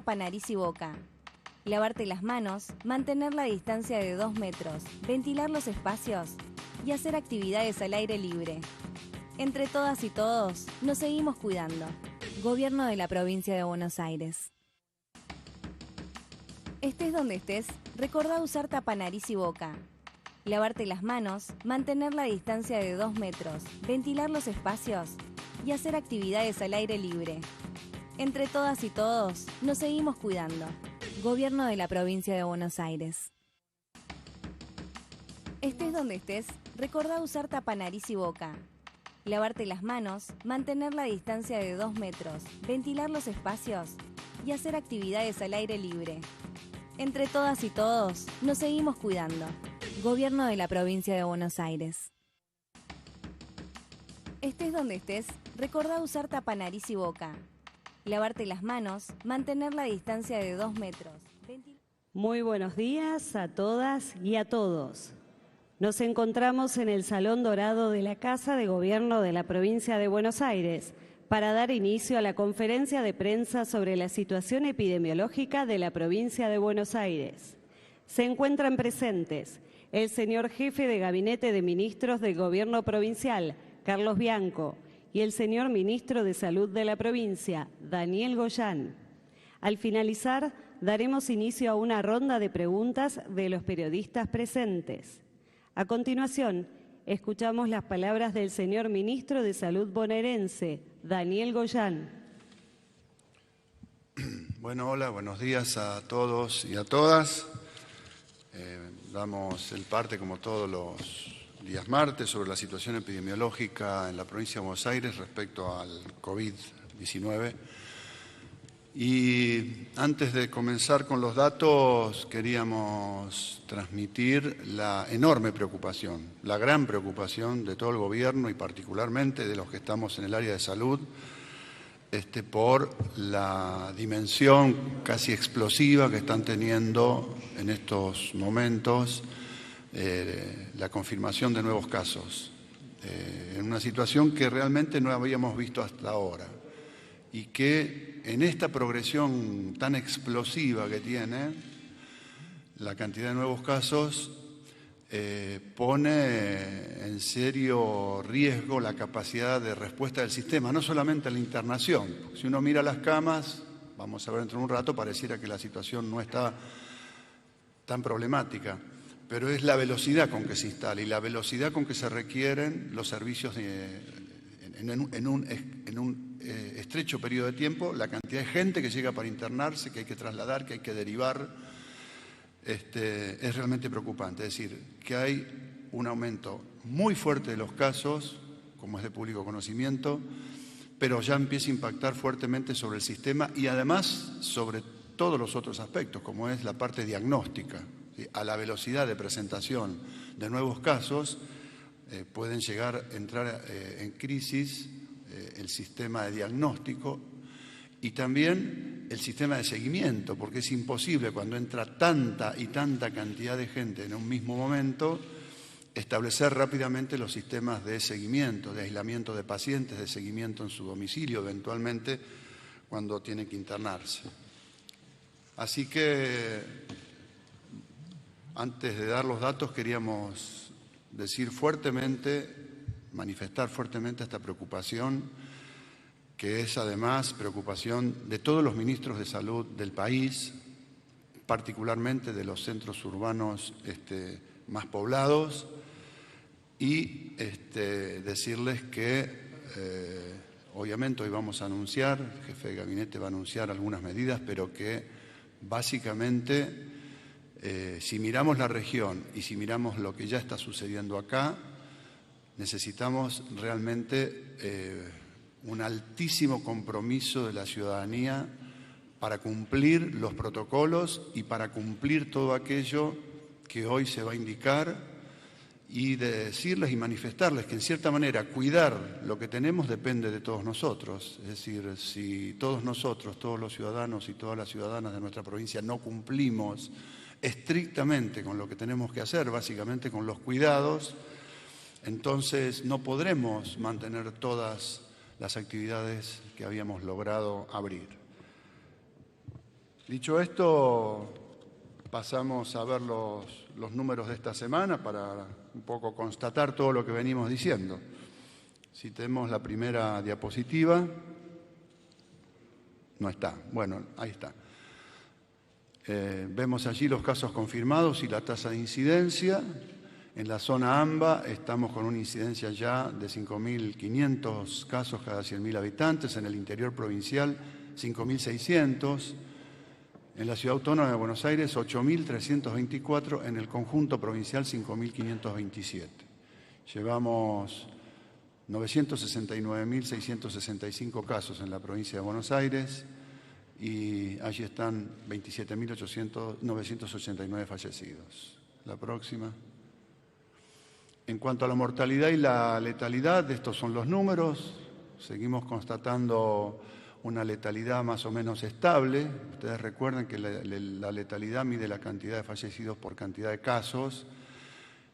tapa nariz y boca. Lavarte las manos, mantener la distancia de 2 metros, ventilar los espacios y hacer actividades al aire libre. Entre todas y todos, nos seguimos cuidando. Gobierno de la Provincia de Buenos Aires. Estés donde estés, recordá usar tapa nariz y boca. Lavarte las manos, mantener la distancia de 2 metros, ventilar los espacios y hacer actividades al aire libre. Entre todas y todos, nos seguimos cuidando. Gobierno de la Provincia de Buenos Aires. Estés donde estés, recordá usar tapa nariz y boca. Lavarte las manos, mantener la distancia de 2 metros, ventilar los espacios y hacer actividades al aire libre. Entre todas y todos, nos seguimos cuidando. Gobierno de la Provincia de Buenos Aires. Estés donde estés, recordá usar tapa nariz y boca. Lavarte las manos, mantener la distancia de 2 metros. Muy buenos días a todas y a todos. Nos encontramos en el Salón Dorado de la Casa de Gobierno de la Provincia de Buenos Aires para dar inicio a la conferencia de prensa sobre la situación epidemiológica de la Provincia de Buenos Aires. Se encuentran presentes el señor Jefe de Gabinete de Ministros del Gobierno Provincial, Carlos Bianco, y el señor Ministro de Salud de la provincia, Daniel Goyán. Al finalizar, daremos inicio a una ronda de preguntas de los periodistas presentes. A continuación, escuchamos las palabras del señor Ministro de Salud bonaerense, Daniel Goyán. Bueno, hola, buenos días a todos y a todas. Damos el parte, como todos los días martes, sobre la situación epidemiológica en la provincia de Buenos Aires respecto al COVID-19. Y antes de comenzar con los datos, queríamos transmitir la enorme preocupación, la gran preocupación de todo el gobierno y particularmente de los que estamos en el área de salud, por la dimensión casi explosiva que están teniendo en estos momentos la confirmación de nuevos casos, en una situación que realmente no habíamos visto hasta ahora y que en esta progresión tan explosiva que tiene la cantidad de nuevos casos pone en serio riesgo la capacidad de respuesta del sistema, no solamente a la internación. Si uno mira las camas, vamos a ver dentro de un rato, pareciera que la situación no está tan problemática, pero es la velocidad con que se instala y la velocidad con que se requieren los servicios en un estrecho periodo de tiempo, la cantidad de gente que llega para internarse, que hay que trasladar, que hay que derivar, es realmente preocupante. Es decir, que hay un aumento muy fuerte de los casos, como es de público conocimiento, pero ya empieza a impactar fuertemente sobre el sistema y además sobre todos los otros aspectos, como es la parte diagnóstica. A la velocidad de presentación de nuevos casos pueden llegar a entrar en crisis el sistema de diagnóstico y también el sistema de seguimiento, porque es imposible cuando entra tanta y tanta cantidad de gente en un mismo momento establecer rápidamente los sistemas de seguimiento, de aislamiento de pacientes, de seguimiento en su domicilio, eventualmente cuando tiene que internarse. Así que antes de dar los datos queríamos decir fuertemente, manifestar fuertemente esta preocupación, que es además preocupación de todos los ministros de salud del país, particularmente de los centros urbanos más poblados, y decirles que obviamente hoy vamos a anunciar, el jefe de gabinete va a anunciar algunas medidas, pero que básicamente si miramos la región y si miramos lo que ya está sucediendo acá, necesitamos realmente un altísimo compromiso de la ciudadanía para cumplir los protocolos y para cumplir todo aquello que hoy se va a indicar y de decirles y manifestarles que en cierta manera cuidar lo que tenemos depende de todos nosotros. Es decir, si todos nosotros, todos los ciudadanos y todas las ciudadanas de nuestra provincia no cumplimos estrictamente con lo que tenemos que hacer, básicamente con los cuidados, entonces no podremos mantener todas las actividades que habíamos logrado abrir. Dicho esto, pasamos a ver los números de esta semana para un poco constatar todo lo que venimos diciendo. Si tenemos la primera diapositiva, no está. Bueno, ahí está. Vemos allí los casos confirmados y la tasa de incidencia. En la zona AMBA estamos con una incidencia ya de 5.500 casos cada 100.000 habitantes. En el interior provincial, 5.600. En la Ciudad Autónoma de Buenos Aires, 8.324. En el conjunto provincial, 5.527. Llevamos 969.665 casos en la provincia de Buenos Aires y allí están 27.989 fallecidos. La próxima. En cuanto a la mortalidad y la letalidad, estos son los números. Seguimos constatando una letalidad más o menos estable. Ustedes recuerdan que la letalidad mide la cantidad de fallecidos por cantidad de casos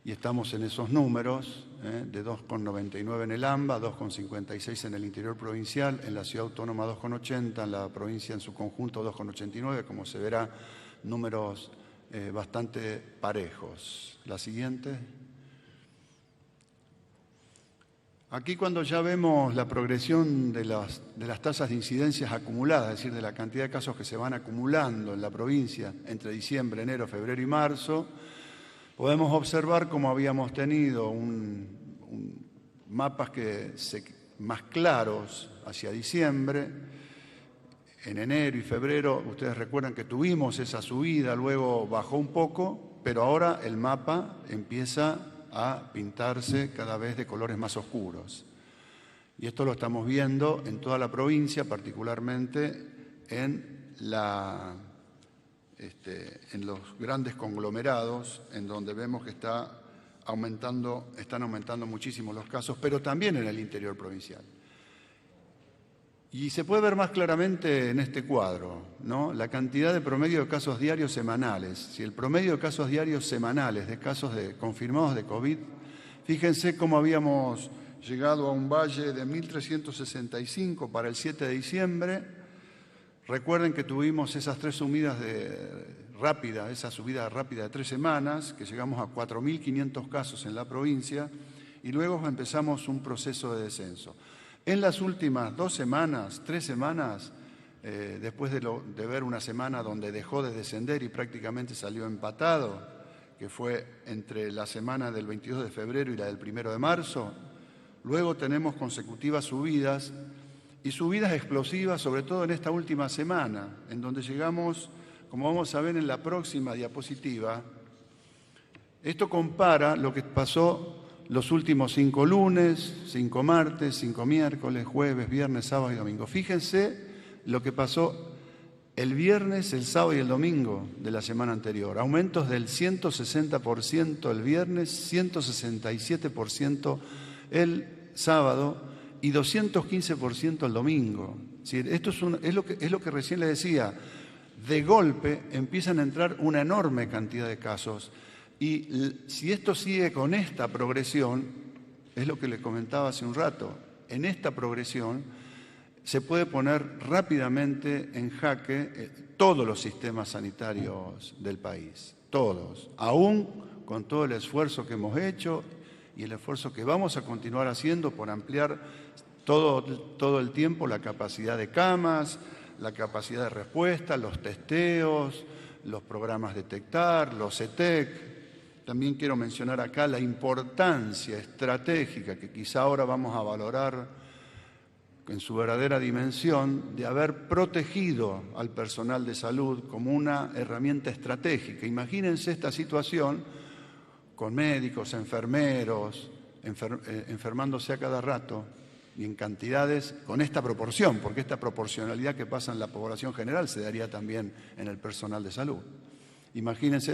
y estamos en esos números, de 2,99 en el AMBA, 2,56 en el interior provincial, en la Ciudad Autónoma 2,80, en la provincia en su conjunto 2,89, como se verá, números bastante parejos. La siguiente. Aquí cuando ya vemos la progresión de las tasas de incidencias acumuladas, es decir, de la cantidad de casos que se van acumulando en la provincia entre diciembre, enero, febrero y marzo, podemos observar cómo habíamos tenido mapas más claros hacia diciembre. En enero y febrero, ustedes recuerdan que tuvimos esa subida, luego bajó un poco, pero ahora el mapa empieza a pintarse cada vez de colores más oscuros. Y esto lo estamos viendo en toda la provincia, particularmente en los grandes conglomerados, en donde vemos que están aumentando muchísimo los casos, pero también en el interior provincial. Y se puede ver más claramente en este cuadro, ¿no? La cantidad de promedio de casos diarios semanales. Si el promedio de casos diarios semanales de casos confirmados de COVID, fíjense cómo habíamos llegado a un valle de 1.365 para el 7 de diciembre. Recuerden que tuvimos esas tres subidas esa subida rápida de 3 semanas, que llegamos a 4.500 casos en la provincia, y luego empezamos un proceso de descenso. En las últimas 2 semanas, 3 semanas, después de ver una semana donde dejó de descender y prácticamente salió empatado, que fue entre la semana del 22 de febrero y la del 1 de marzo, luego tenemos consecutivas subidas y subidas explosivas, sobre todo en esta última semana, en donde llegamos, como vamos a ver en la próxima diapositiva, esto compara lo que pasó los últimos 5 lunes, 5 martes, 5 miércoles, jueves, viernes, sábado y domingo. Fíjense lo que pasó el viernes, el sábado y el domingo de la semana anterior. Aumentos del 160% el viernes, 167% el sábado y 215% el domingo. Es decir, esto es lo que recién les decía. De golpe empiezan a entrar una enorme cantidad de casos. Y si esto sigue con esta progresión, es lo que les comentaba hace un rato, en esta progresión se puede poner rápidamente en jaque todos los sistemas sanitarios del país, todos, aún con todo el esfuerzo que hemos hecho y el esfuerzo que vamos a continuar haciendo por ampliar todo el tiempo la capacidad de camas, la capacidad de respuesta, los testeos, los programas Detectar, los ETEC. También quiero mencionar acá la importancia estratégica que quizá ahora vamos a valorar en su verdadera dimensión de haber protegido al personal de salud como una herramienta estratégica. Imagínense esta situación con médicos, enfermeros, enfermándose a cada rato y en cantidades con esta proporción, porque esta proporcionalidad que pasa en la población general se daría también en el personal de salud. Imagínense,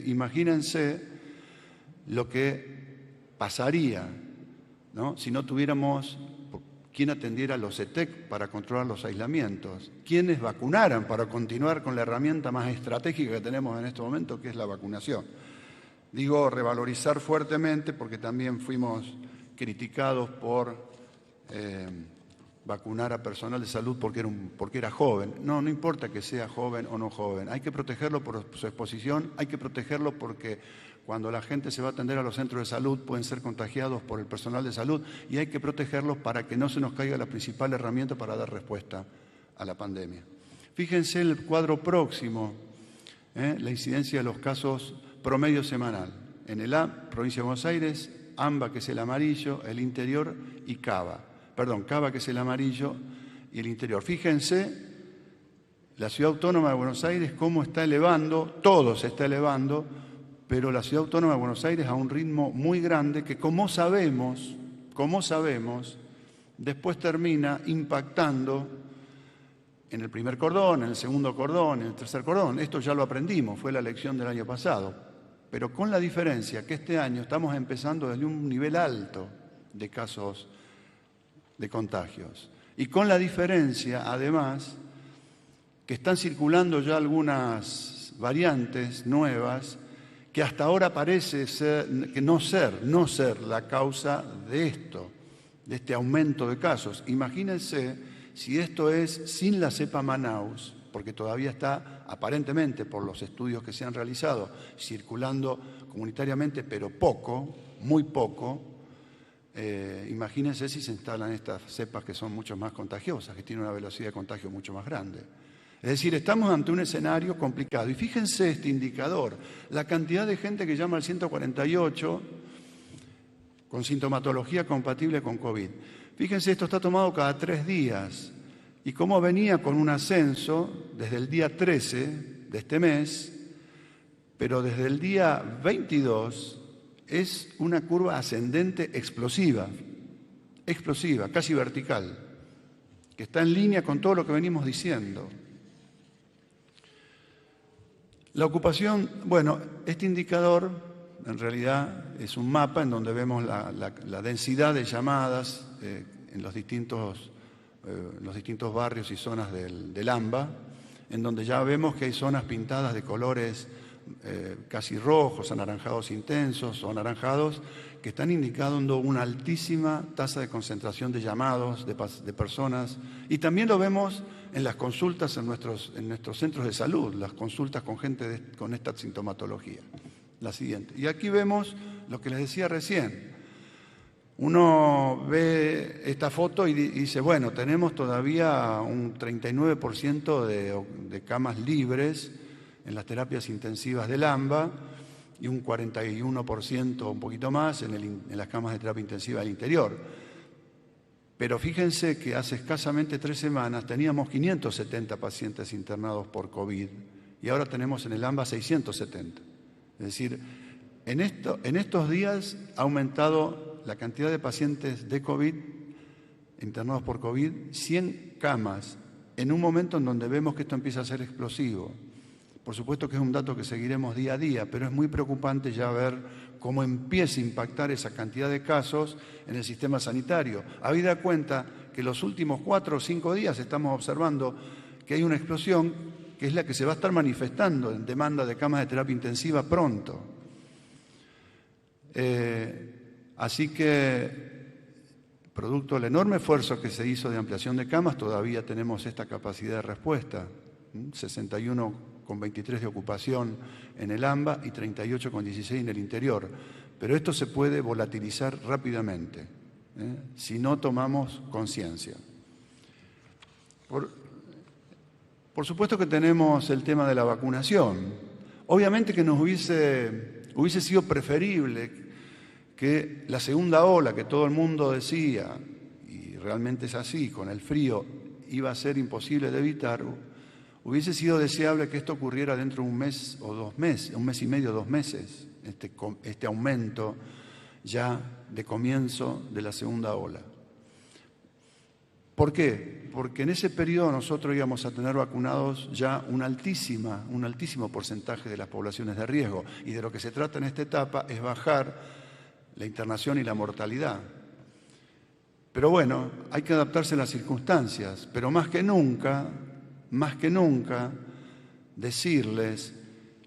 imagínense lo que pasaría, ¿no? Si no tuviéramos quién atendiera los ETEC para controlar los aislamientos, quiénes vacunaran para continuar con la herramienta más estratégica que tenemos en este momento, que es la vacunación. Digo revalorizar fuertemente porque también fuimos criticados por vacunar a personal de salud porque era joven. No importa que sea joven o no joven. Hay que protegerlo por su exposición, hay que protegerlo porque cuando la gente se va a atender a los centros de salud pueden ser contagiados por el personal de salud y hay que protegerlos para que no se nos caiga la principal herramienta para dar respuesta a la pandemia. Fíjense el cuadro próximo, la incidencia de los casos promedio semanal. En el A, provincia de Buenos Aires, AMBA, que es el amarillo, el interior, y Cava, que es el amarillo, y el interior. Fíjense, la Ciudad Autónoma de Buenos Aires, cómo está elevando, todo se está elevando, pero la Ciudad Autónoma de Buenos Aires a un ritmo muy grande que, como sabemos, después termina impactando en el primer cordón, en el segundo cordón, en el tercer cordón. Esto ya lo aprendimos, fue la lección del año pasado. Pero con la diferencia que este año estamos empezando desde un nivel alto de casos de contagios. Y con la diferencia, además, que están circulando ya algunas variantes nuevas que hasta ahora parece ser, que no ser la causa de esto, de este aumento de casos. Imagínense si esto es sin la cepa Manaus, porque todavía está, aparentemente, por los estudios que se han realizado, circulando comunitariamente, pero poco, muy poco. Imagínense si se instalan estas cepas que son mucho más contagiosas, que tienen una velocidad de contagio mucho más grande. Es decir, estamos ante un escenario complicado. Y fíjense este indicador, la cantidad de gente que llama al 148 con sintomatología compatible con COVID. Fíjense, esto está tomado cada 3 días. Y cómo venía con un ascenso desde el día 13 de este mes, pero desde el día 22 es una curva ascendente explosiva, casi vertical, que está en línea con todo lo que venimos diciendo. La ocupación, bueno, este indicador en realidad es un mapa en donde vemos la densidad de llamadas en los distintos barrios y zonas del AMBA, en donde ya vemos que hay zonas pintadas de colores casi rojos, anaranjados intensos o anaranjados, que están indicando una altísima tasa de concentración de llamados de personas. Y también lo vemos en las consultas en nuestros centros de salud, las consultas con gente con esta sintomatología. La siguiente. Y aquí vemos lo que les decía recién. Uno ve esta foto y dice, bueno, tenemos todavía un 39% de camas libres en las terapias intensivas del AMBA y un 41%, un poquito más, en las camas de terapia intensiva del interior. Pero fíjense que hace escasamente 3 semanas teníamos 570 pacientes internados por COVID y ahora tenemos en el AMBA 670. Es decir, en estos días ha aumentado la cantidad de pacientes de COVID, internados por COVID, 100 camas, en un momento en donde vemos que esto empieza a ser explosivo. Por supuesto que es un dato que seguiremos día a día, pero es muy preocupante ya ver cómo empieza a impactar esa cantidad de casos en el sistema sanitario. Habida cuenta que los últimos 4 o 5 días estamos observando que hay una explosión que es la que se va a estar manifestando en demanda de camas de terapia intensiva pronto. Así que, producto del enorme esfuerzo que se hizo de ampliación de camas, todavía tenemos esta capacidad de respuesta, 61,23 de ocupación en el AMBA y 38,16 en el interior. Pero esto se puede volatilizar rápidamente, si no tomamos conciencia. Por supuesto que tenemos el tema de la vacunación. Obviamente que nos hubiese sido preferible que la segunda ola que todo el mundo decía, y realmente es así, con el frío iba a ser imposible de evitar, hubiese sido deseable que esto ocurriera dentro de un mes o 2 meses, 1 mes y medio, 2 meses, este aumento ya de comienzo de la segunda ola. ¿Por qué? Porque en ese periodo nosotros íbamos a tener vacunados ya un altísimo porcentaje de las poblaciones de riesgo, y de lo que se trata en esta etapa es bajar la internación y la mortalidad. Pero bueno, hay que adaptarse a las circunstancias, pero más que nunca, decirles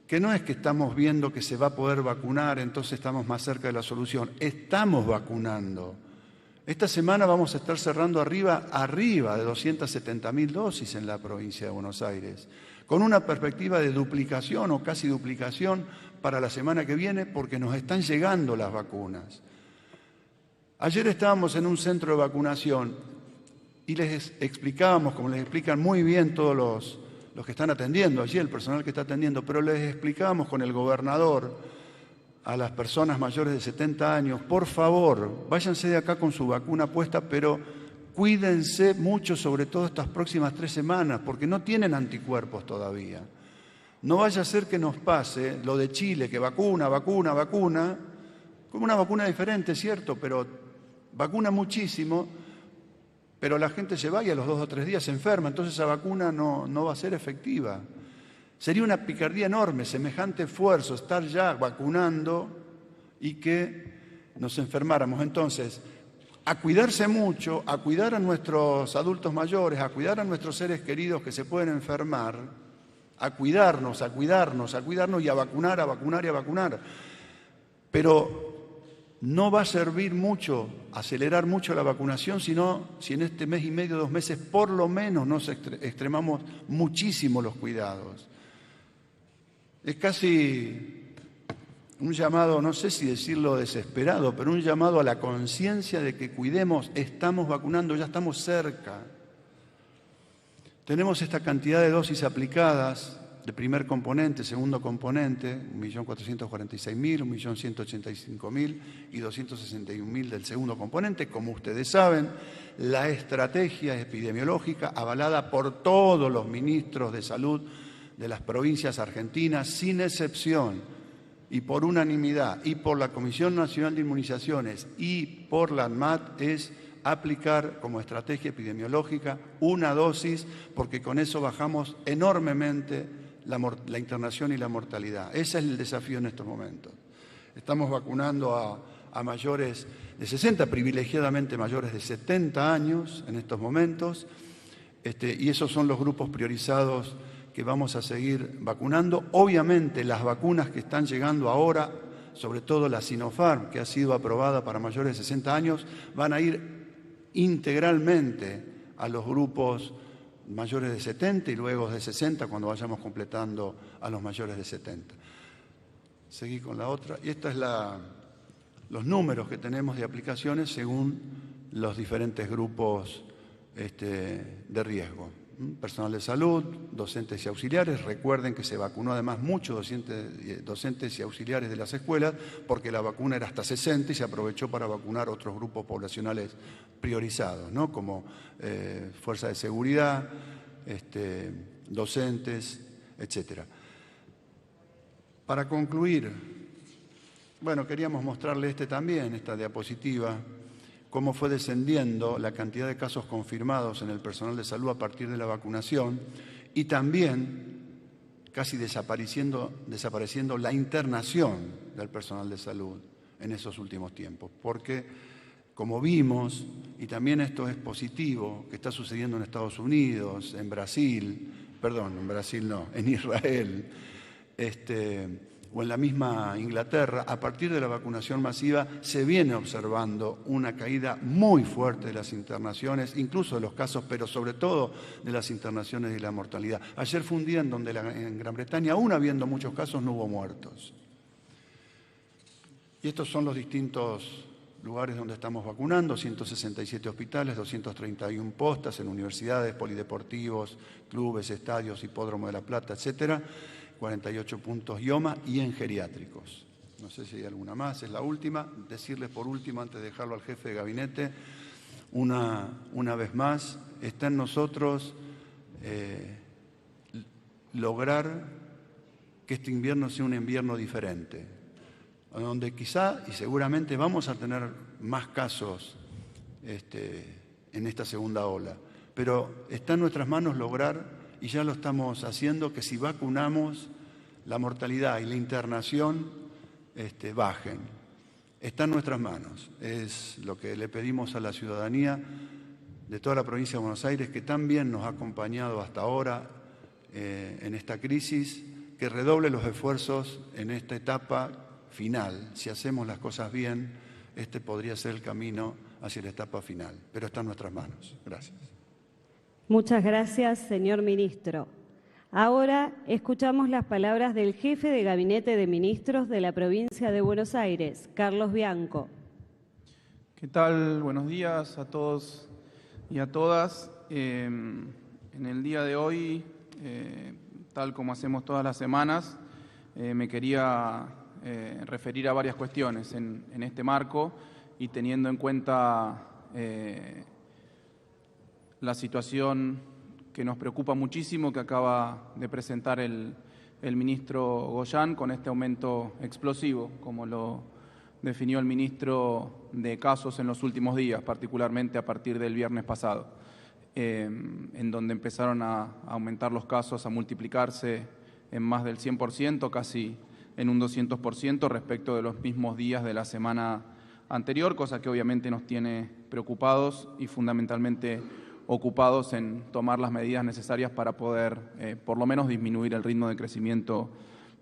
que no es que estamos viendo que se va a poder vacunar, entonces estamos más cerca de la solución. Estamos vacunando. Esta semana vamos a estar cerrando arriba de 270.000 dosis en la provincia de Buenos Aires, con una perspectiva de duplicación o casi duplicación para la semana que viene, porque nos están llegando las vacunas. Ayer estábamos en un centro de vacunación y les explicábamos, como les explican muy bien todos los que están atendiendo allí, el personal que está atendiendo, pero les explicábamos con el gobernador a las personas mayores de 70 años, por favor, váyanse de acá con su vacuna puesta, pero cuídense mucho, sobre todo estas próximas 3 semanas, porque no tienen anticuerpos todavía. No vaya a ser que nos pase lo de Chile, que vacuna, como una vacuna diferente, ¿cierto? Pero vacuna muchísimo, pero la gente se va y a los 2 o 3 días se enferma, entonces esa vacuna no va a ser efectiva. Sería una picardía enorme, semejante esfuerzo, estar ya vacunando y que nos enfermáramos. Entonces, a cuidarse mucho, a cuidar a nuestros adultos mayores, a cuidar a nuestros seres queridos que se pueden enfermar, a cuidarnos y a vacunar. Pero no va a servir mucho acelerar mucho la vacunación, sino si en este mes y medio, 2 meses, por lo menos nos extremamos muchísimo los cuidados. Es casi un llamado, no sé si decirlo desesperado, pero un llamado a la conciencia de que cuidemos, estamos vacunando, ya estamos cerca. Tenemos esta cantidad de dosis aplicadas de primer componente, segundo componente, 1.446.000, 1.185.000 y 261.000 del segundo componente. Como ustedes saben, la estrategia epidemiológica avalada por todos los ministros de salud de las provincias argentinas, sin excepción, y por unanimidad, y por la Comisión Nacional de Inmunizaciones y por la ANMAT, es aplicar como estrategia epidemiológica una dosis, porque con eso bajamos enormemente la internación y la mortalidad. Ese es el desafío en estos momentos. Estamos vacunando a mayores de 60, privilegiadamente mayores de 70 años en estos momentos, y esos son los grupos priorizados que vamos a seguir vacunando. Obviamente las vacunas que están llegando ahora, sobre todo la Sinopharm, que ha sido aprobada para mayores de 60 años, van a ir integralmente a los grupos mayores de 70 y luego de 60 cuando vayamos completando a los mayores de 70. Seguí con la otra. Y estos son los números que tenemos de aplicaciones según los diferentes grupos de riesgo. Personal de salud, docentes y auxiliares. Recuerden que se vacunó además muchos docentes y auxiliares de las escuelas porque la vacuna era hasta 60 y se aprovechó para vacunar otros grupos poblacionales priorizados, ¿no? Como fuerza de seguridad, docentes, etc. Para concluir, bueno, queríamos mostrarle también, esta diapositiva, cómo fue descendiendo la cantidad de casos confirmados en el personal de salud a partir de la vacunación y también casi desapareciendo la internación del personal de salud en esos últimos tiempos. Porque, como vimos, y también esto es positivo, que está sucediendo en Estados Unidos, en Israel, o en la misma Inglaterra, a partir de la vacunación masiva se viene observando una caída muy fuerte de las internaciones, incluso de los casos, pero sobre todo de las internaciones y la mortalidad. Ayer fue un día en donde en Gran Bretaña, aún habiendo muchos casos, no hubo muertos. Y estos son los distintos lugares donde estamos vacunando: 167 hospitales, 231 postas en universidades, polideportivos, clubes, estadios, hipódromo de La Plata, etcétera. 48 puntos IOMA y en geriátricos. No sé si hay alguna más, es la última. Decirles por último, antes de dejarlo al jefe de gabinete, una vez más, está en nosotros lograr que este invierno sea un invierno diferente, donde quizá y seguramente vamos a tener más casos en esta segunda ola, pero está en nuestras manos lograr, y ya lo estamos haciendo, que si vacunamos, la mortalidad y la internación bajen. Está en nuestras manos. Es lo que le pedimos a la ciudadanía de toda la provincia de Buenos Aires, que también nos ha acompañado hasta ahora en esta crisis, que redoble los esfuerzos en esta etapa final. Si hacemos las cosas bien, podría ser el camino hacia la etapa final. Pero está en nuestras manos. Gracias. Muchas gracias, señor ministro. Ahora escuchamos las palabras del jefe de Gabinete de Ministros de la provincia de Buenos Aires, Carlos Bianco. ¿Qué tal? Buenos días a todos y a todas. En el día de hoy, tal como hacemos todas las semanas, me quería referir a varias cuestiones en este marco y teniendo en cuenta la situación que nos preocupa muchísimo que acaba de presentar el ministro Goyán con este aumento explosivo, como lo definió el ministro, de casos en los últimos días, particularmente a partir del viernes pasado, en donde empezaron a aumentar los casos, a multiplicarse en más del 100%, casi en un 200% respecto de los mismos días de la semana anterior, cosa que obviamente nos tiene preocupados y fundamentalmente ocupados en tomar las medidas necesarias para poder, por lo menos, disminuir el ritmo de crecimiento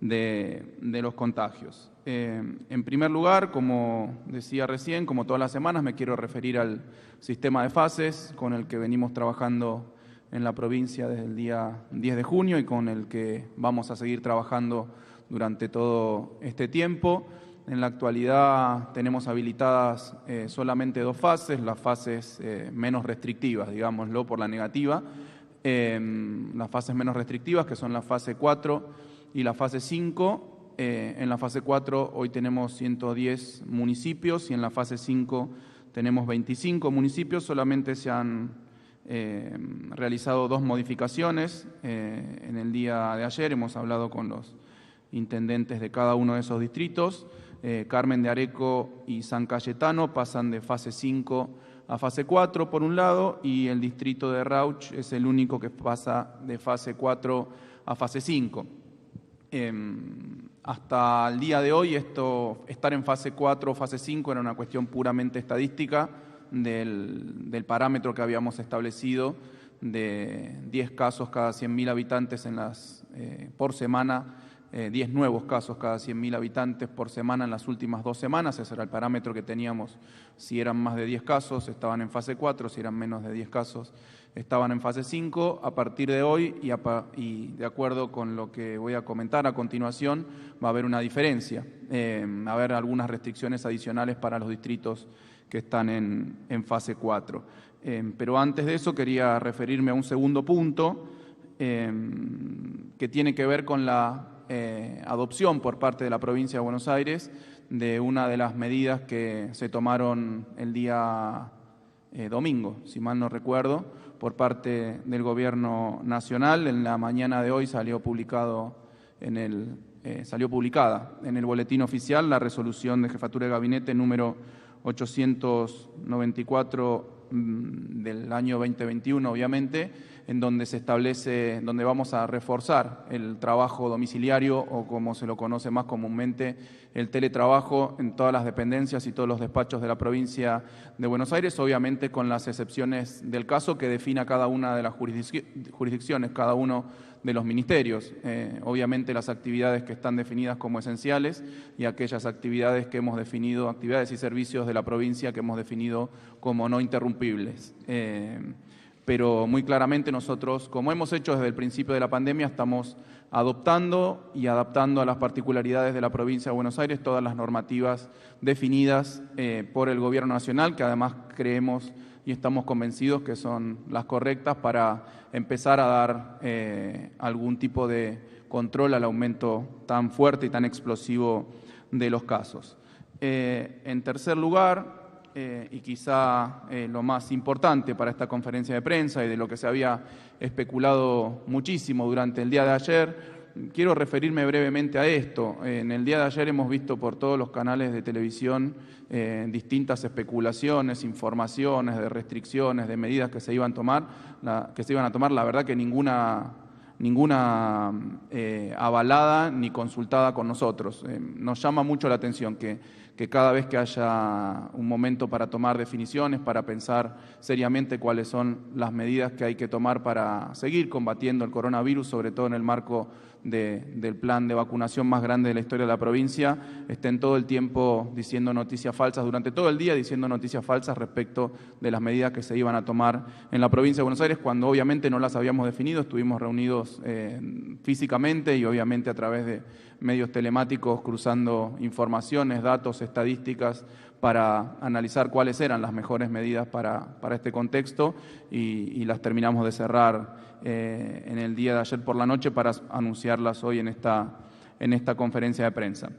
de los contagios. En primer lugar, como decía recién, como todas las semanas, me quiero referir al sistema de fases con el que venimos trabajando en la provincia desde el día 10 de junio y con el que vamos a seguir trabajando durante todo este tiempo. En la actualidad tenemos habilitadas solamente 2 fases, las fases menos restrictivas, digámoslo por la negativa, las fases menos restrictivas que son la fase 4 y la fase 5. En la fase 4 hoy tenemos 110 municipios y en la fase 5 tenemos 25 municipios. Solamente se han realizado 2 modificaciones. En el día de ayer hemos hablado con los intendentes de cada uno de esos distritos. Carmen de Areco y San Cayetano pasan de fase 5 a fase 4 por un lado y el distrito de Rauch es el único que pasa de fase 4 a fase 5. Hasta el día de hoy estar en fase 4 o fase 5 era una cuestión puramente estadística del parámetro que habíamos establecido de 10 casos cada 100.000 habitantes por semana, 10 nuevos casos cada 100.000 habitantes por semana en las últimas 2 semanas. Ese era el parámetro que teníamos. Si eran más de 10 casos, estaban en fase 4, si eran menos de 10 casos, estaban en fase 5. A partir de hoy, y de acuerdo con lo que voy a comentar a continuación, va a haber una diferencia. Va a haber algunas restricciones adicionales para los distritos que están en fase 4. Pero antes de eso quería referirme a un segundo punto que tiene que ver con la adopción por parte de la provincia de Buenos Aires de una de las medidas que se tomaron el día domingo, si mal no recuerdo, por parte del Gobierno Nacional. En la mañana de hoy salió publicada en el Boletín Oficial la resolución de Jefatura de Gabinete número 894 del año 2021, obviamente, en donde se establece, donde vamos a reforzar el trabajo domiciliario o, como se lo conoce más comúnmente, el teletrabajo en todas las dependencias y todos los despachos de la provincia de Buenos Aires, obviamente con las excepciones del caso que defina cada una de las jurisdicciones, cada uno de los ministerios. Obviamente las actividades que están definidas como esenciales y aquellas actividades que hemos definido, actividades y servicios de la provincia que hemos definido como no interrumpibles. Pero muy claramente nosotros, como hemos hecho desde el principio de la pandemia, estamos adoptando y adaptando a las particularidades de la provincia de Buenos Aires todas las normativas definidas por el Gobierno Nacional, que además creemos y estamos convencidos que son las correctas para empezar a dar algún tipo de control al aumento tan fuerte y tan explosivo de los casos. En tercer lugar, y quizá lo más importante para esta conferencia de prensa y de lo que se había especulado muchísimo durante el día de ayer, quiero referirme brevemente a esto. En el día de ayer hemos visto por todos los canales de televisión distintas especulaciones, informaciones de restricciones, de medidas que se iban a tomar. La verdad que ninguna avalada ni consultada con nosotros. Nos llama mucho la atención que que cada vez que haya un momento para tomar definiciones, para pensar seriamente cuáles son las medidas que hay que tomar para seguir combatiendo el coronavirus, sobre todo en el marco del plan de vacunación más grande de la historia de la provincia, estén todo el tiempo diciendo noticias falsas, durante todo el día diciendo noticias falsas respecto de las medidas que se iban a tomar en la provincia de Buenos Aires, cuando obviamente no las habíamos definido. Estuvimos reunidos físicamente y obviamente a través de medios telemáticos cruzando informaciones, datos, estadísticas para analizar cuáles eran las mejores medidas para este contexto y las terminamos de cerrar en el día de ayer por la noche para anunciarlas hoy en esta conferencia de prensa.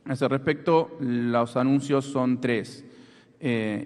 A ese respecto, los anuncios son 3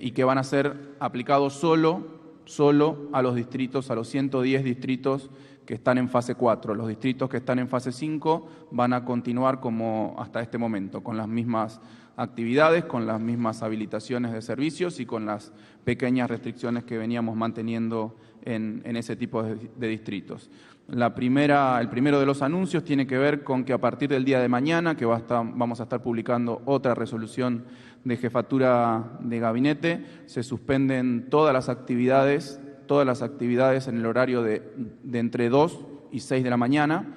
y que van a ser aplicados solo a los distritos, a los 110 distritos que están en fase 4. Los distritos que están en fase 5 van a continuar como hasta este momento, con las mismas actividades, con las mismas habilitaciones de servicios y con las pequeñas restricciones que veníamos manteniendo en ese tipo de distritos. El primero de los anuncios tiene que ver con que a partir del día de mañana, que vamos a estar publicando otra resolución de jefatura de gabinete, se suspenden todas las actividades en el horario de entre 2 y 6 de la mañana,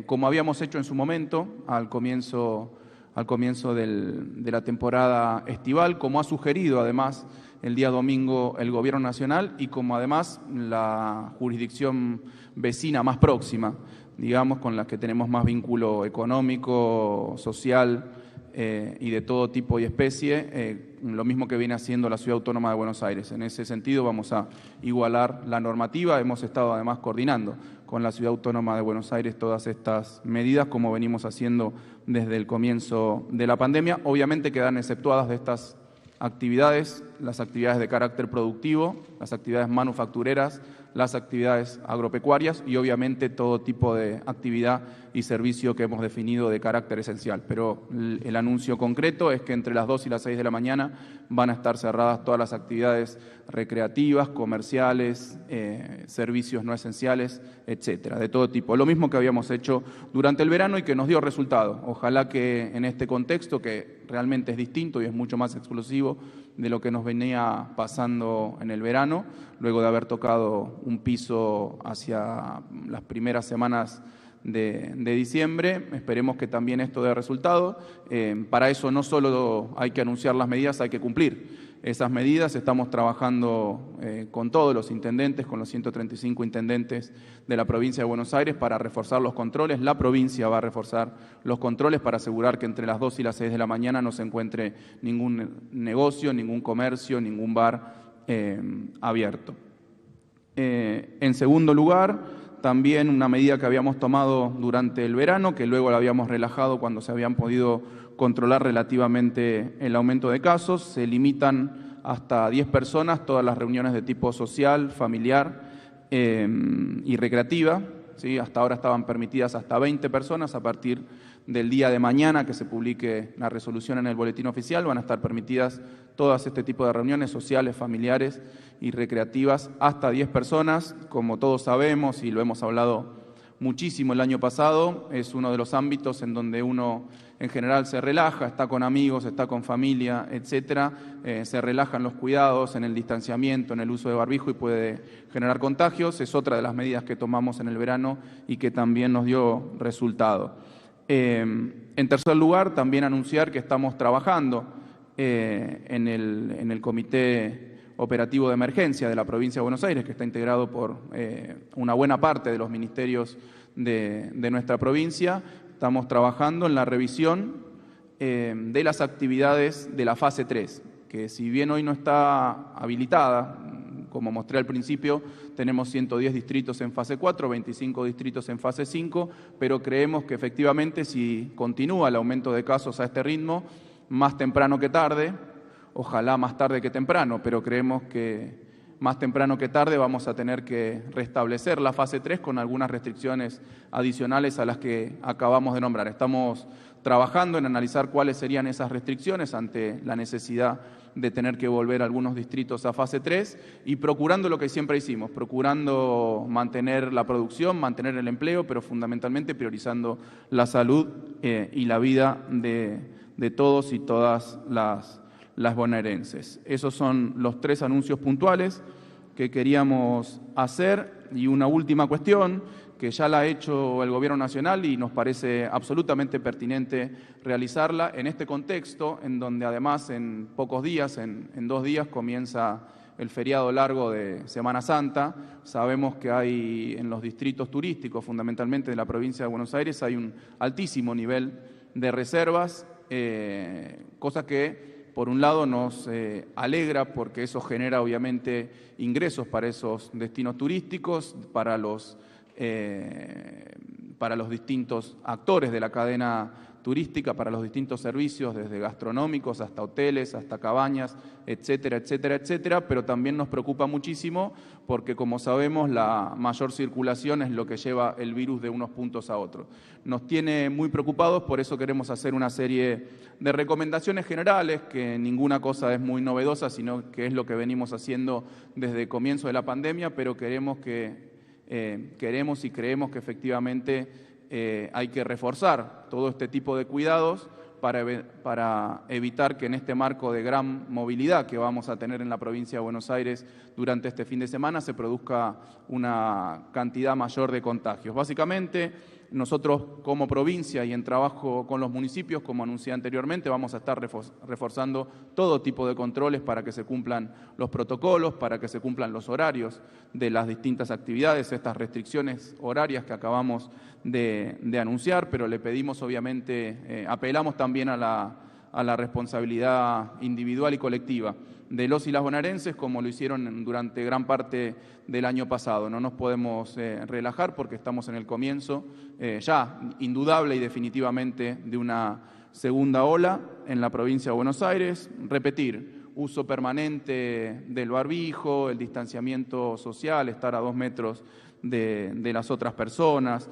como habíamos hecho en su momento al comienzo de la temporada estival, como ha sugerido además el día domingo el Gobierno Nacional y como además la jurisdicción vecina más próxima, digamos, con la que tenemos más vínculo económico, social y de todo tipo y especie, lo mismo que viene haciendo la Ciudad Autónoma de Buenos Aires. En ese sentido vamos a igualar la normativa. Hemos estado además coordinando con la Ciudad Autónoma de Buenos Aires todas estas medidas, como venimos haciendo desde el comienzo de la pandemia. Obviamente quedan exceptuadas de estas actividades las actividades de carácter productivo, las actividades manufactureras, las actividades agropecuarias y obviamente todo tipo de actividad y servicio que hemos definido de carácter esencial. Pero el anuncio concreto es que entre las 2 y las 6 de la mañana van a estar cerradas todas las actividades recreativas, comerciales, servicios no esenciales, etcétera, de todo tipo. Lo mismo que habíamos hecho durante el verano y que nos dio resultado. Ojalá que en este contexto, que realmente es distinto y es mucho más explosivo de lo que nos venía pasando en el verano, luego de haber tocado un piso hacia las primeras semanas de diciembre, esperemos que también esto dé resultado. Para eso no solo hay que anunciar las medidas, hay que cumplir esas medidas. Estamos trabajando con todos los intendentes, con los 135 intendentes de la provincia de Buenos Aires para reforzar los controles. La provincia va a reforzar los controles para asegurar que entre las 2 y las 6 de la mañana no se encuentre ningún negocio, ningún comercio, ningún bar abierto. En segundo lugar, también una medida que habíamos tomado durante el verano, que luego la habíamos relajado cuando se habían podido controlar relativamente el aumento de casos. Se limitan hasta 10 personas todas las reuniones de tipo social, familiar y recreativa, ¿sí? Hasta ahora estaban permitidas hasta 20 personas. A partir del día de mañana que se publique la resolución en el boletín oficial, van a estar permitidas todas este tipo de reuniones sociales, familiares y recreativas hasta 10 personas. Como todos sabemos y lo hemos hablado muchísimo el año pasado, es uno de los ámbitos en donde uno en general se relaja, está con amigos, está con familia, etcétera, se relajan los cuidados en el distanciamiento, en el uso de barbijo y puede generar contagios. Es otra de las medidas que tomamos en el verano y que también nos dio resultado. En tercer lugar, también anunciar que estamos trabajando en el Comité Operativo de Emergencia de la Provincia de Buenos Aires, que está integrado por una buena parte de los ministerios de nuestra provincia. Estamos trabajando en la revisión de las actividades de la fase 3, que si bien hoy no está habilitada, como mostré al principio, tenemos 110 distritos en fase 4, 25 distritos en fase 5, pero creemos que efectivamente si continúa el aumento de casos a este ritmo, más temprano que tarde, ojalá más tarde que temprano, pero creemos que más temprano que tarde vamos a tener que restablecer la fase 3 con algunas restricciones adicionales a las que acabamos de nombrar. Estamos trabajando en analizar cuáles serían esas restricciones ante la necesidad de tener que volver algunos distritos a fase 3 y procurando lo que siempre hicimos, procurando mantener la producción, mantener el empleo, pero fundamentalmente priorizando la salud y la vida de todos y todas las bonaerenses. Esos son los 3 anuncios puntuales que queríamos hacer. Y una última cuestión que ya la ha hecho el Gobierno Nacional y nos parece absolutamente pertinente realizarla en este contexto, en donde además en pocos días, en 2 días, comienza el feriado largo de Semana Santa. Sabemos que hay en los distritos turísticos, fundamentalmente de la provincia de Buenos Aires, hay un altísimo nivel de reservas, cosa que por un lado nos alegra porque eso genera obviamente ingresos para esos destinos turísticos, para los distintos actores de la cadena turística, para los distintos servicios, desde gastronómicos hasta hoteles, hasta cabañas, etcétera, etcétera, etcétera, pero también nos preocupa muchísimo porque, como sabemos, la mayor circulación es lo que lleva el virus de unos puntos a otros. Nos tiene muy preocupados, por eso queremos hacer una serie de recomendaciones generales, que ninguna cosa es muy novedosa, sino que es lo que venimos haciendo desde el comienzo de la pandemia, pero queremos y creemos que efectivamente hay que reforzar todo este tipo de cuidados para evitar que en este marco de gran movilidad que vamos a tener en la provincia de Buenos Aires durante este fin de semana se produzca una cantidad mayor de contagios. Básicamente, nosotros como provincia y en trabajo con los municipios, como anuncié anteriormente, vamos a estar reforzando todo tipo de controles para que se cumplan los protocolos, para que se cumplan los horarios de las distintas actividades, estas restricciones horarias que acabamos de anunciar, pero le pedimos obviamente, apelamos también a la responsabilidad individual y colectiva de los y las bonaerenses, como lo hicieron durante gran parte del año pasado. No nos podemos relajar porque estamos en el comienzo ya indudable y definitivamente de una segunda ola en la provincia de Buenos Aires. Repetir, uso permanente del barbijo, el distanciamiento social, estar a 2 metros de las otras personas,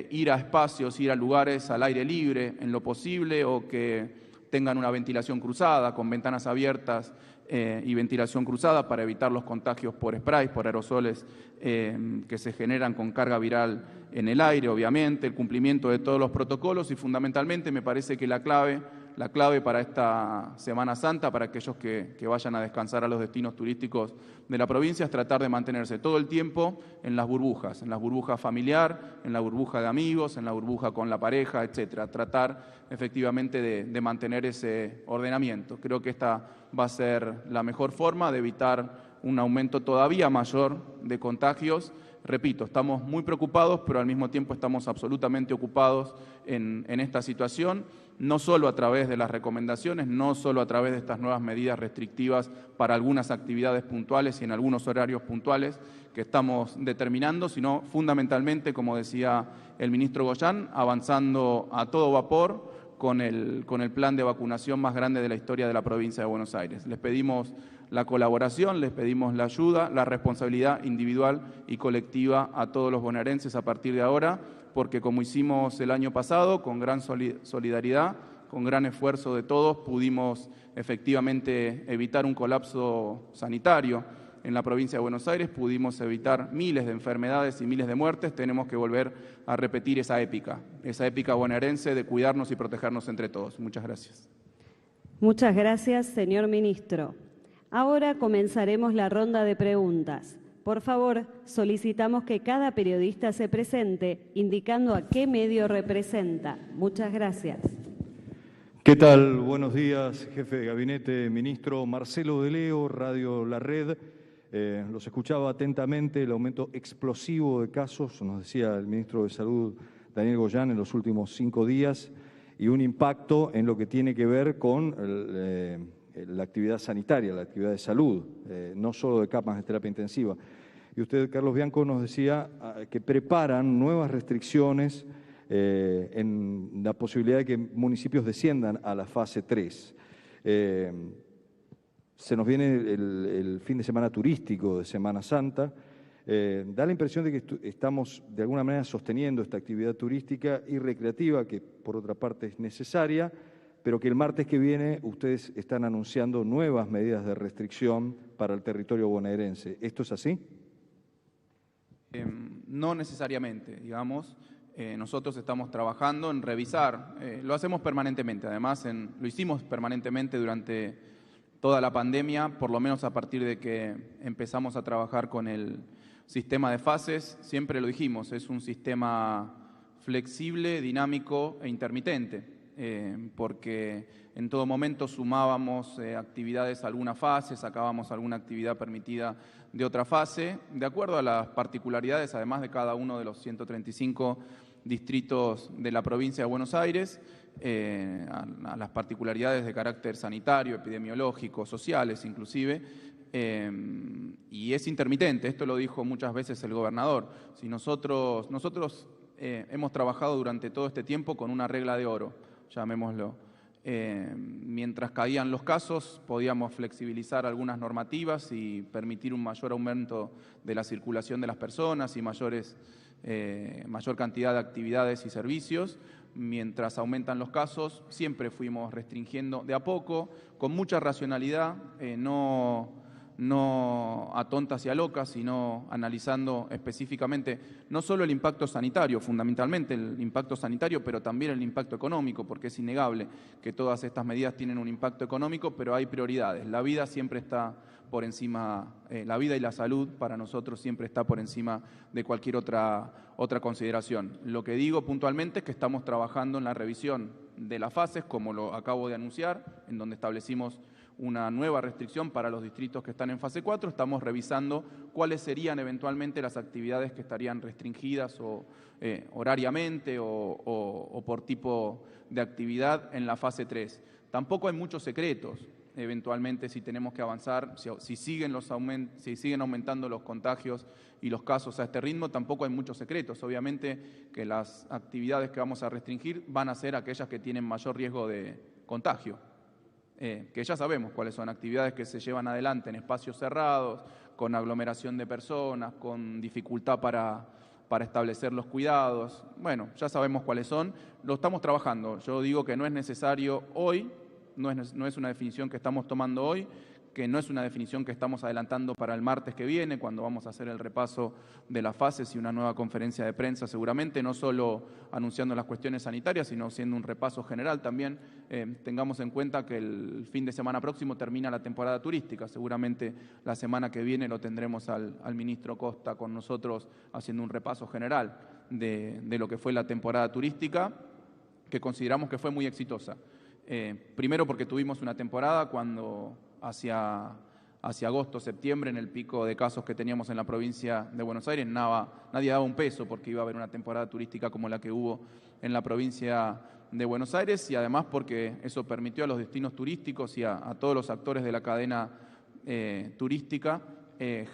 ir a espacios, ir a lugares al aire libre en lo posible o que tengan una ventilación cruzada, con ventanas abiertas y ventilación cruzada para evitar los contagios por sprays, por aerosoles que se generan con carga viral en el aire, obviamente, el cumplimiento de todos los protocolos y fundamentalmente me parece que la clave para esta Semana Santa, para aquellos que vayan a descansar a los destinos turísticos de la provincia, es tratar de mantenerse todo el tiempo en la burbuja familiar, en la burbuja de amigos, en la burbuja con la pareja, etcétera. Tratar efectivamente de mantener ese ordenamiento. Creo que esta va a ser la mejor forma de evitar un aumento todavía mayor de contagios. Repito, estamos muy preocupados, pero al mismo tiempo estamos absolutamente ocupados en esta situación, no solo a través de las recomendaciones, no solo a través de estas nuevas medidas restrictivas para algunas actividades puntuales y en algunos horarios puntuales que estamos determinando, sino fundamentalmente, como decía el ministro Goyán, avanzando a todo vapor con el plan de vacunación más grande de la historia de la provincia de Buenos Aires. Les pedimos la colaboración, les pedimos la ayuda, la responsabilidad individual y colectiva a todos los bonaerenses a partir de ahora, porque como hicimos el año pasado, con gran solidaridad, con gran esfuerzo de todos, pudimos efectivamente evitar un colapso sanitario en la provincia de Buenos Aires, pudimos evitar miles de enfermedades y miles de muertes. Tenemos que volver a repetir esa épica bonaerense de cuidarnos y protegernos entre todos. Muchas gracias. Muchas gracias, señor ministro. Ahora comenzaremos la ronda de preguntas. Por favor, solicitamos que cada periodista se presente indicando a qué medio representa. Muchas gracias. ¿Qué tal? Buenos días, jefe de gabinete, ministro. Marcelo de Leo, Radio La Red. Los escuchaba atentamente. El aumento explosivo de casos, nos decía el ministro de Salud, Daniel Goyán, en los últimos 5 días, y un impacto en lo que tiene que ver con la actividad sanitaria, la actividad de salud, no solo de camas de terapia intensiva. Y usted, Carlos Bianco, nos decía que preparan nuevas restricciones en la posibilidad de que municipios desciendan a la fase 3. Se nos viene el fin de semana turístico de Semana Santa. Da la impresión de que estamos de alguna manera sosteniendo esta actividad turística y recreativa, que por otra parte es necesaria, pero que el martes que viene ustedes están anunciando nuevas medidas de restricción para el territorio bonaerense. ¿Esto es así? No necesariamente, digamos. Nosotros estamos trabajando en revisar, lo hacemos permanentemente, además lo hicimos permanentemente durante toda la pandemia, por lo menos a partir de que empezamos a trabajar con el sistema de fases. Siempre lo dijimos, es un sistema flexible, dinámico e intermitente, porque en todo momento sumábamos actividades a alguna fase, sacábamos alguna actividad permitida de otra fase, de acuerdo a las particularidades, además de cada uno de los 135 distritos de la provincia de Buenos Aires, a las particularidades de carácter sanitario, epidemiológico, sociales inclusive, y es intermitente. Esto lo dijo muchas veces el gobernador. Si nosotros hemos trabajado durante todo este tiempo con una regla de oro, llamémoslo. Mientras caían los casos, podíamos flexibilizar algunas normativas y permitir un mayor aumento de la circulación de las personas y mayor cantidad de actividades y servicios. Mientras aumentan los casos, siempre fuimos restringiendo de a poco, con mucha racionalidad, no a tontas y a locas, sino analizando específicamente no solo el impacto sanitario, fundamentalmente el impacto sanitario, pero también el impacto económico, porque es innegable que todas estas medidas tienen un impacto económico, pero hay prioridades. La vida siempre está por encima, la vida y la salud para nosotros siempre está por encima de cualquier otra consideración. Lo que digo puntualmente es que estamos trabajando en la revisión de las fases, como lo acabo de anunciar, en donde establecimos una nueva restricción para los distritos que están en fase 4. Estamos revisando cuáles serían eventualmente las actividades que estarían restringidas horariamente o por tipo de actividad en la fase 3. Tampoco hay muchos secretos. Eventualmente, si tenemos que avanzar, si siguen aumentando los contagios y los casos a este ritmo, tampoco hay muchos secretos. Obviamente que las actividades que vamos a restringir van a ser aquellas que tienen mayor riesgo de contagio. Que ya sabemos cuáles son, actividades que se llevan adelante en espacios cerrados, con aglomeración de personas, con dificultad para establecer los cuidados. Bueno, ya sabemos cuáles son, lo estamos trabajando. Yo digo que no es necesario hoy, no es una definición que estamos tomando hoy, que no es una definición que estamos adelantando para el martes que viene, cuando vamos a hacer el repaso de las fases y una nueva conferencia de prensa seguramente, no solo anunciando las cuestiones sanitarias, sino haciendo un repaso general también. Tengamos en cuenta que el fin de semana próximo termina la temporada turística, seguramente la semana que viene lo tendremos al ministro Costa con nosotros haciendo un repaso general de lo que fue la temporada turística, que consideramos que fue muy exitosa. Primero porque tuvimos una temporada cuando hacia agosto, septiembre, en el pico de casos que teníamos en la provincia de Buenos Aires, nadie daba un peso porque iba a haber una temporada turística como la que hubo en la provincia de Buenos Aires, y además porque eso permitió a los destinos turísticos y a todos los actores de la cadena turística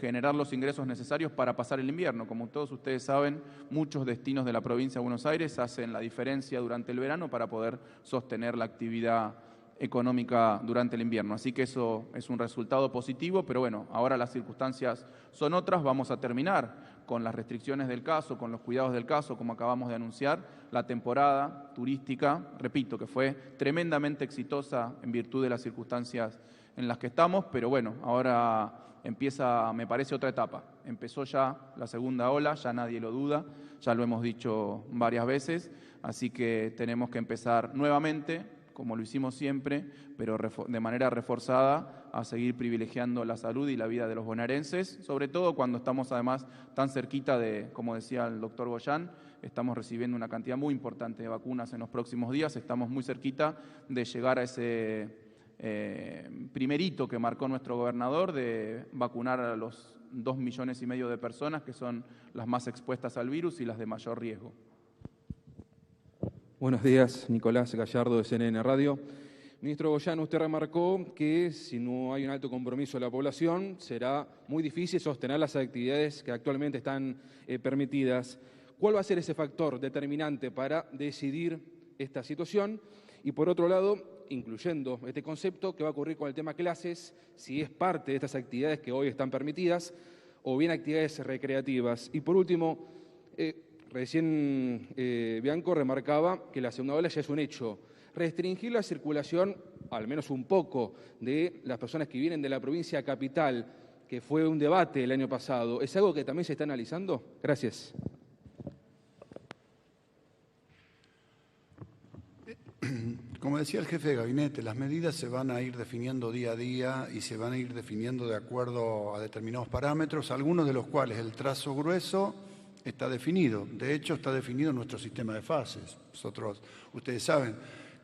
generar los ingresos necesarios para pasar el invierno. Como todos ustedes saben, muchos destinos de la provincia de Buenos Aires hacen la diferencia durante el verano para poder sostener la actividad económica durante el invierno. Así que eso es un resultado positivo, pero bueno, ahora las circunstancias son otras. Vamos a terminar con las restricciones del caso, con los cuidados del caso, como acabamos de anunciar, la temporada turística, repito, que fue tremendamente exitosa en virtud de las circunstancias en las que estamos, pero bueno, ahora empieza, me parece, otra etapa. Empezó ya la segunda ola, ya nadie lo duda, ya lo hemos dicho varias veces, así que tenemos que empezar nuevamente, como lo hicimos siempre, pero de manera reforzada, a seguir privilegiando la salud y la vida de los bonaerenses, sobre todo cuando estamos además tan cerquita de, como decía el doctor Goyán, estamos recibiendo una cantidad muy importante de vacunas en los próximos días, estamos muy cerquita de llegar a ese primer hito que marcó nuestro gobernador de vacunar a los 2,5 millones de personas que son las más expuestas al virus y las de mayor riesgo. Buenos días, Nicolás Gallardo de CNN Radio. Ministro Goyán, usted remarcó que si no hay un alto compromiso de la población, será muy difícil sostener las actividades que actualmente están permitidas. ¿Cuál va a ser ese factor determinante para decidir esta situación? Y por otro lado, incluyendo este concepto, qué va a ocurrir con el tema clases, si es parte de estas actividades que hoy están permitidas, o bien actividades recreativas. Y por último, recién Bianco remarcaba que la segunda ola ya es un hecho. Restringir la circulación, al menos un poco, de las personas que vienen de la provincia capital, que fue un debate el año pasado, ¿es algo que también se está analizando? Gracias. Como decía el jefe de gabinete, las medidas se van a ir definiendo día a día y se van a ir definiendo de acuerdo a determinados parámetros, algunos de los cuales el trazo grueso está definido. De hecho, está definido en nuestro sistema de fases. Ustedes saben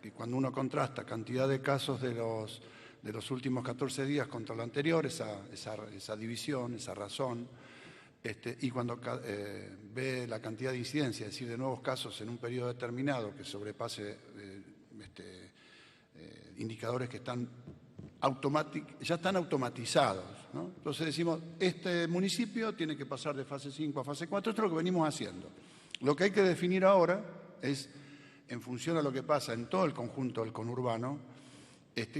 que cuando uno contrasta cantidad de casos de los últimos 14 días contra lo anterior, esa división, esa razón, y cuando ve la cantidad de incidencia, es decir, de nuevos casos en un periodo determinado que sobrepase indicadores que ya están automatizados, ¿no? Entonces decimos, este municipio tiene que pasar de fase 5 a fase 4, esto es lo que venimos haciendo. Lo que hay que definir ahora es, en función a lo que pasa en todo el conjunto del conurbano,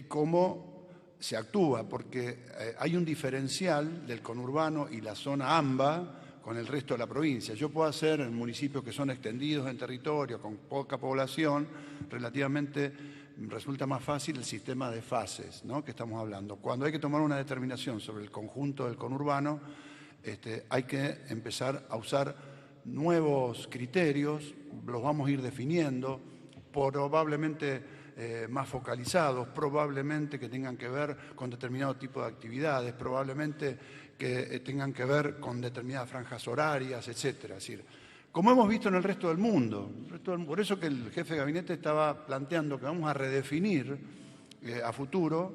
cómo se actúa, porque hay un diferencial del conurbano y la zona AMBA con el resto de la provincia. Yo puedo hacer en municipios que son extendidos en territorio, con poca población, relativamente resulta más fácil el sistema de fases, ¿no?, que estamos hablando. Cuando hay que tomar una determinación sobre el conjunto del conurbano, hay que empezar a usar nuevos criterios, los vamos a ir definiendo, probablemente más focalizados, probablemente que tengan que ver con determinado tipo de actividades, probablemente que tengan que ver con determinadas franjas horarias, etcétera. Es decir, como hemos visto en el resto del mundo. Por eso que el jefe de gabinete estaba planteando que vamos a redefinir a futuro,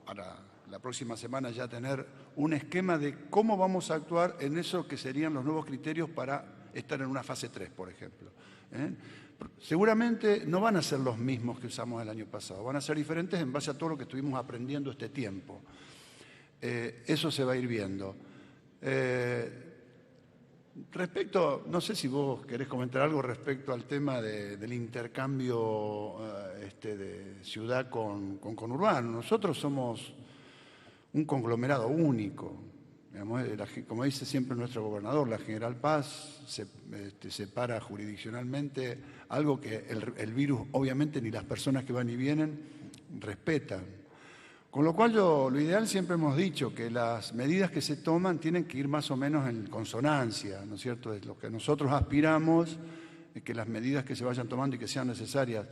para la próxima semana ya tener un esquema de cómo vamos a actuar en eso que serían los nuevos criterios para estar en una fase 3, por ejemplo. Seguramente no van a ser los mismos que usamos el año pasado, van a ser diferentes en base a todo lo que estuvimos aprendiendo este tiempo. Eso se va a ir viendo. Respecto, no sé si vos querés comentar algo respecto al tema del intercambio de ciudad con conurbano. Nosotros somos un conglomerado único. Como dice siempre nuestro gobernador, la General Paz separa jurisdiccionalmente algo que el virus, obviamente, ni las personas que van y vienen respetan. Con lo cual lo ideal siempre hemos dicho que las medidas que se toman tienen que ir más o menos en consonancia, ¿no es cierto? Es lo que nosotros aspiramos, es que las medidas que se vayan tomando y que sean necesarias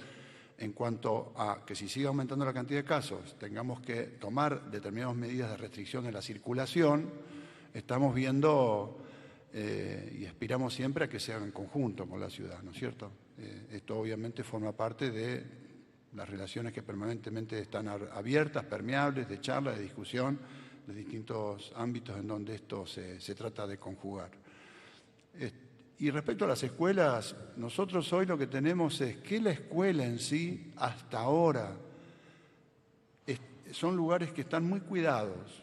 en cuanto a que si sigue aumentando la cantidad de casos, tengamos que tomar determinadas medidas de restricción de la circulación, estamos viendo y aspiramos siempre a que se haga en conjunto con la ciudad, ¿no es cierto? Esto obviamente forma parte de las relaciones que permanentemente están abiertas, permeables, de charla, de discusión, de distintos ámbitos en donde esto se trata de conjugar. Y respecto a las escuelas, nosotros hoy lo que tenemos es que la escuela en sí, hasta ahora, son lugares que están muy cuidados.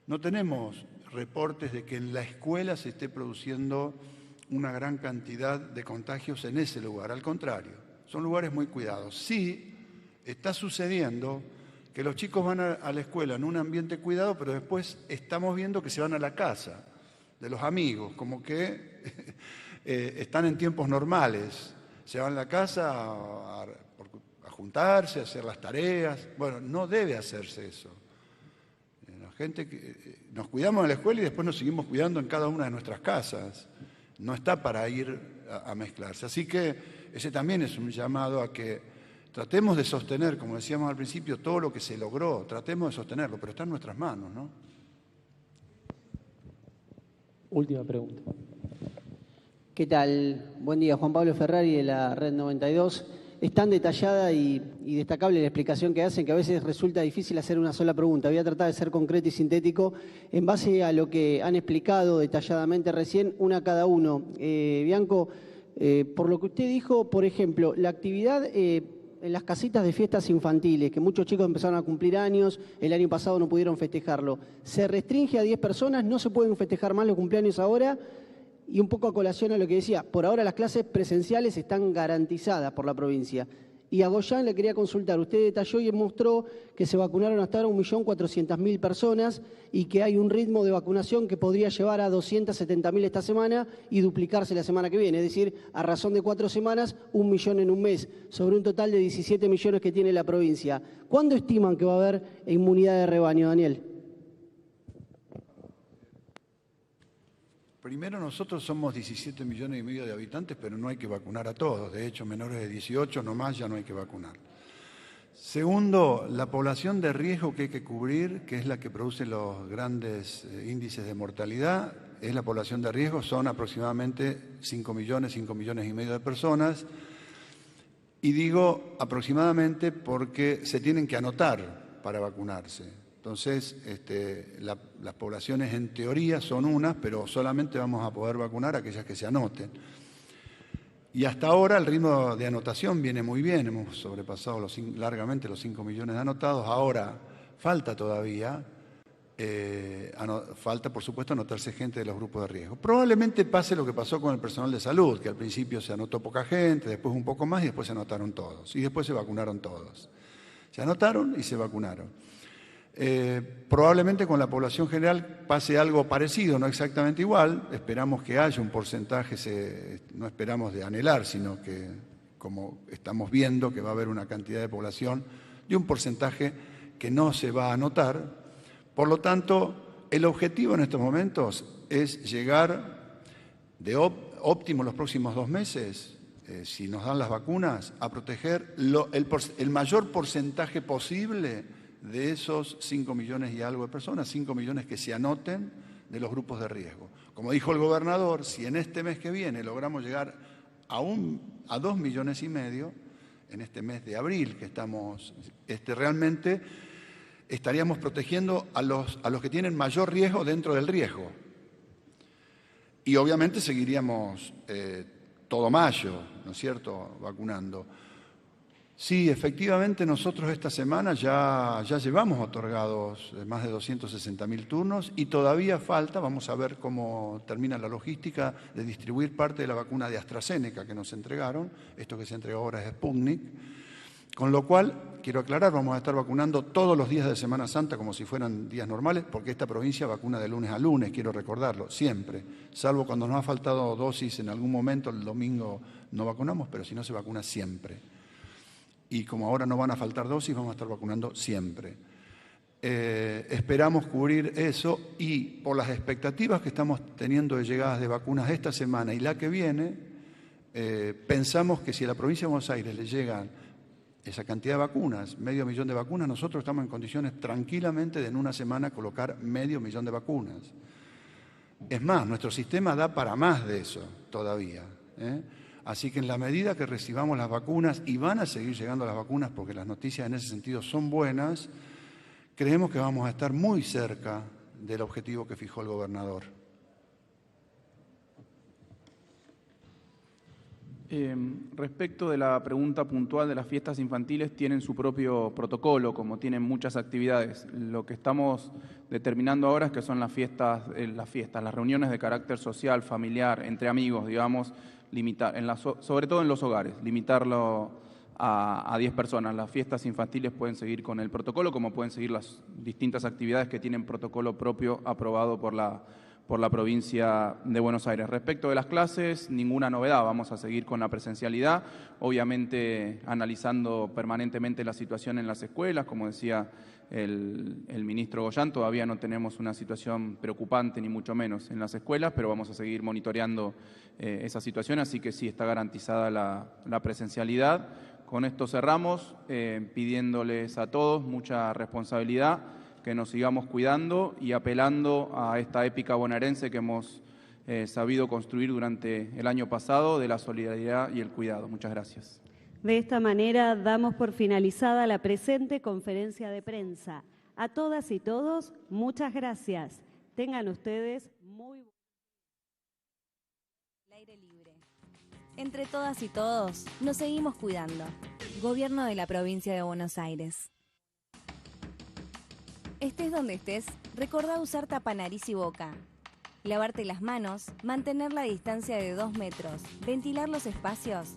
No tenemos reportes de que en la escuela se esté produciendo una gran cantidad de contagios en ese lugar, al contrario. Son lugares muy cuidados. Sí, está sucediendo que los chicos van a la escuela en un ambiente cuidado, pero después estamos viendo que se van a la casa de los amigos, como que están en tiempos normales. Se van a la casa a juntarse, a hacer las tareas. Bueno, no debe hacerse eso. La gente nos cuidamos en la escuela y después nos seguimos cuidando en cada una de nuestras casas. No está para ir a mezclarse. Así que ese también es un llamado a que tratemos de sostener, como decíamos al principio, todo lo que se logró, tratemos de sostenerlo, pero está en nuestras manos, ¿no? Última pregunta. ¿Qué tal? Buen día, Juan Pablo Ferrari de la Red 92. Es tan detallada y destacable la explicación que hacen que a veces resulta difícil hacer una sola pregunta. Voy a tratar de ser concreto y sintético en base a lo que han explicado detalladamente recién, una cada uno. Bianco, por lo que usted dijo, por ejemplo, la actividad en las casitas de fiestas infantiles, que muchos chicos empezaron a cumplir años, el año pasado no pudieron festejarlo. ¿Se restringe a 10 personas? ¿No se pueden festejar más los cumpleaños ahora? Y un poco a colación a lo que decía, por ahora las clases presenciales están garantizadas por la provincia. Y a Goyan le quería consultar, usted detalló y mostró que se vacunaron hasta ahora 1.400.000 personas y que hay un ritmo de vacunación que podría llevar a 270.000 esta semana y duplicarse la semana que viene, es decir, a razón de 4 semanas, 1 millón en un mes, sobre un total de 17 millones que tiene la provincia. ¿Cuándo estiman que va a haber inmunidad de rebaño, Daniel? Primero, nosotros somos 17 millones y medio de habitantes, pero no hay que vacunar a todos. De hecho, menores de 18 nomás ya no hay que vacunar. Segundo, la población de riesgo que hay que cubrir, que es la que produce los grandes índices de mortalidad, es la población de riesgo, son aproximadamente 5 millones y medio de personas. Y digo aproximadamente porque se tienen que anotar para vacunarse. Entonces, las poblaciones en teoría son unas, pero solamente vamos a poder vacunar a aquellas que se anoten. Y hasta ahora el ritmo de anotación viene muy bien, hemos sobrepasado largamente los 5 millones de anotados. Ahora falta todavía, falta por supuesto anotarse gente de los grupos de riesgo. Probablemente pase lo que pasó con el personal de salud, que al principio se anotó poca gente, después un poco más y después se anotaron todos. Y después se vacunaron todos. Se anotaron y se vacunaron. Probablemente con la población general pase algo parecido, no exactamente igual. Esperamos que haya un porcentaje, no esperamos de anhelar, sino que como estamos viendo que va a haber una cantidad de población de un porcentaje que no se va a anotar. Por lo tanto, el objetivo en estos momentos es llegar de óptimo los próximos 2 meses, si nos dan las vacunas, a proteger el mayor porcentaje posible de esos 5 millones y algo de personas, 5 millones que se anoten de los grupos de riesgo. Como dijo el gobernador, si en este mes que viene logramos llegar a 2 millones y medio, en este mes de abril que estamos, realmente estaríamos protegiendo a los que tienen mayor riesgo dentro del riesgo. Y obviamente seguiríamos todo mayo, ¿no es cierto?, vacunando. Sí, efectivamente nosotros esta semana ya llevamos otorgados más de 260.000 turnos y todavía falta, vamos a ver cómo termina la logística de distribuir parte de la vacuna de AstraZeneca que nos entregaron, esto que se entregó ahora es Sputnik, con lo cual, quiero aclarar, vamos a estar vacunando todos los días de Semana Santa como si fueran días normales, porque esta provincia vacuna de lunes a lunes, quiero recordarlo, siempre, salvo cuando nos ha faltado dosis en algún momento, el domingo no vacunamos, pero si no se vacuna siempre. Y como ahora no van a faltar dosis, vamos a estar vacunando siempre. Esperamos cubrir eso y por las expectativas que estamos teniendo de llegadas de vacunas esta semana y la que viene, pensamos que si a la provincia de Buenos Aires le llegan esa cantidad de vacunas, 500.000 de vacunas, nosotros estamos en condiciones tranquilamente de en una semana colocar 500.000 de vacunas. Es más, nuestro sistema da para más de eso todavía, Así que en la medida que recibamos las vacunas, y van a seguir llegando las vacunas porque las noticias en ese sentido son buenas, creemos que vamos a estar muy cerca del objetivo que fijó el gobernador. Respecto de la pregunta puntual de las fiestas infantiles, tienen su propio protocolo, como tienen muchas actividades. Lo que estamos determinando ahora es que son las reuniones de carácter social, familiar, entre amigos, digamos, limitar, sobre todo en los hogares, limitarlo a 10 personas. Las fiestas infantiles pueden seguir con el protocolo, como pueden seguir las distintas actividades que tienen protocolo propio aprobado por la provincia de Buenos Aires. Respecto de las clases, ninguna novedad, vamos a seguir con la presencialidad, obviamente analizando permanentemente la situación en las escuelas, como decía el ministro Goyan, todavía no tenemos una situación preocupante ni mucho menos en las escuelas, pero vamos a seguir monitoreando esa situación, así que sí está garantizada la presencialidad. Con esto cerramos, pidiéndoles a todos mucha responsabilidad, que nos sigamos cuidando y apelando a esta épica bonaerense que hemos sabido construir durante el año pasado de la solidaridad y el cuidado. Muchas gracias. De esta manera damos por finalizada la presente conferencia de prensa. A todas y todos, muchas gracias. Tengan ustedes muy buen aire libre. Entre todas y todos, nos seguimos cuidando. Gobierno de la Provincia de Buenos Aires. Estés donde estés, recordá usar tapanariz y boca. Lavarte las manos, mantener la distancia de 2 metros, ventilar los espacios